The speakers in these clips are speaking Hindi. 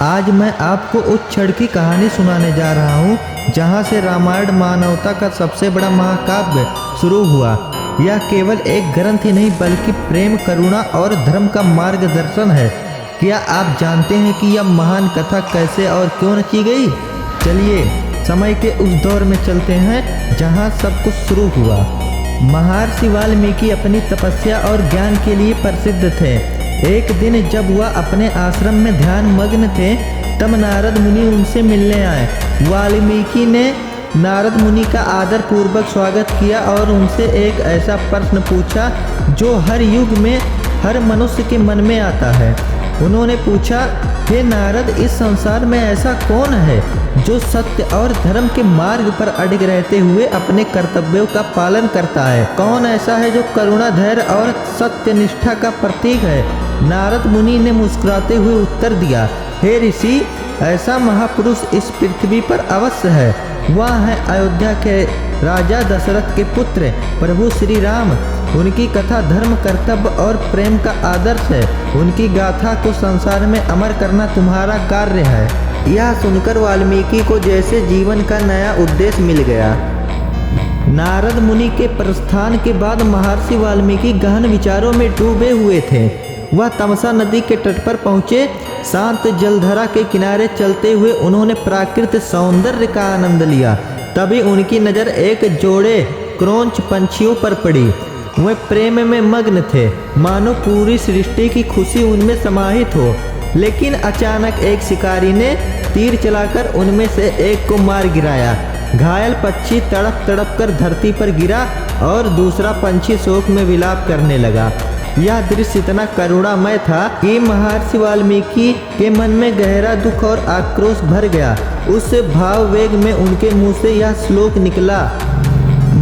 आज मैं आपको उस क्षण की कहानी सुनाने जा रहा हूँ जहाँ से रामायण मानवता का सबसे बड़ा महाकाव्य शुरू हुआ। यह केवल एक ग्रंथ ही नहीं बल्कि प्रेम, करुणा और धर्म का मार्गदर्शन है। क्या आप जानते हैं कि यह महान कथा कैसे और क्यों रची गई? चलिए समय के उस दौर में चलते हैं जहाँ सब कुछ शुरू हुआ। महर्षि वाल्मीकि अपनी तपस्या और ज्ञान के लिए प्रसिद्ध थे। एक दिन जब वह अपने आश्रम में ध्यान मग्न थे तब नारद मुनि उनसे मिलने आए। वाल्मीकि ने नारद मुनि का आदर पूर्वक स्वागत किया और उनसे एक ऐसा प्रश्न पूछा जो हर युग में हर मनुष्य के मन में आता है। उन्होंने पूछा, हे नारद, इस संसार में ऐसा कौन है जो सत्य और धर्म के मार्ग पर अड़िग रहते हुए अपने कर्तव्यों का पालन करता है? कौन ऐसा है जो करुणा, धैर्य और सत्य निष्ठा का प्रतीक है? नारद मुनि ने मुस्कुराते हुए उत्तर दिया, हे ऋषि, ऐसा महापुरुष इस पृथ्वी पर अवश्य है। वह है अयोध्या के राजा दशरथ के पुत्र प्रभु श्री राम। उनकी कथा धर्म, कर्तव्य और प्रेम का आदर्श है। उनकी गाथा को संसार में अमर करना तुम्हारा कार्य है। यह सुनकर वाल्मीकि को जैसे जीवन का नया उद्देश्य मिल गया। नारद मुनि के प्रस्थान के बाद महर्षि वाल्मीकि गहन विचारों में डूबे हुए थे। वह तमसा नदी के तट पर पहुँचे। शांत जलधारा के किनारे चलते हुए उन्होंने प्राकृतिक सौंदर्य का आनंद लिया। तभी उनकी नज़र एक जोड़े क्रोंच पंछियों पर पड़ी। वे प्रेम में मग्न थे, मानो पूरी सृष्टि की खुशी उनमें समाहित हो। लेकिन अचानक एक शिकारी ने तीर चलाकर उनमें से एक को मार गिराया। घायल पक्षी तड़प तड़प कर धरती पर गिरा और दूसरा पंछी शोक में विलाप करने लगा। यह दृश्य इतना करुणामय था कि महर्षि वाल्मीकि के मन में गहरा दुख और आक्रोश भर गया। उस भाव वेग में उनके मुंह से यह श्लोक निकला,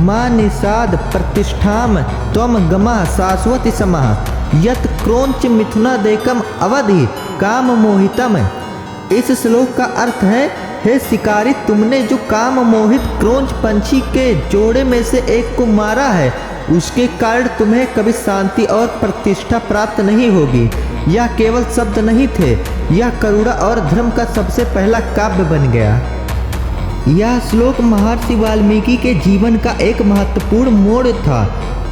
माँ निषाद प्रतिष्ठाम त्वम गमः शाश्वती समः यत क्रोंच मिथुनादेकम अवधि काम मोहितम। इस श्लोक का अर्थ है, हे शिकारी, तुमने जो काम मोहित क्रोंच पंछी के जोड़े में से एक को मारा है उसके कारण तुम्हें कभी शांति और प्रतिष्ठा प्राप्त नहीं होगी। यह केवल शब्द नहीं थे, यह करुणा और धर्म का सबसे पहला काव्य बन गया। यह श्लोक महर्षि वाल्मीकि के जीवन का एक महत्वपूर्ण मोड़ था।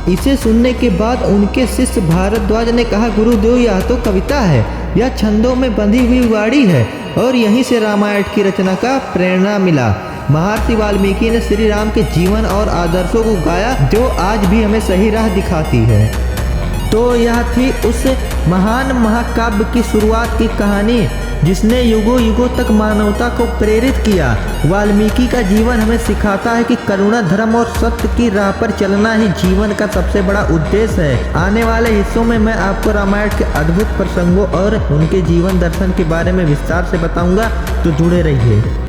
इसे सुनने के बाद उनके शिष्य भारद्वाज ने कहा, गुरुदेव, यह तो कविता है, यह छंदों में बंधी हुई वाणी है और यहीं से रामायण की रचना का प्रेरणा मिला। महर्षि वाल्मीकि ने श्री राम के जीवन और आदर्शों को गाया जो आज भी हमें सही राह दिखाती है। तो यह थी उस महान महाकाव्य की शुरुआत की कहानी जिसने युगों युगों तक मानवता को प्रेरित किया। वाल्मीकि का जीवन हमें सिखाता है कि करुणा, धर्म और सत्य की राह पर चलना ही जीवन का सबसे बड़ा उद्देश्य है। आने वाले हिस्सों में मैं आपको रामायण के अद्भुत प्रसंगों और उनके जीवन दर्शन के बारे में विस्तार से बताऊंगा, तो जुड़े रहिए।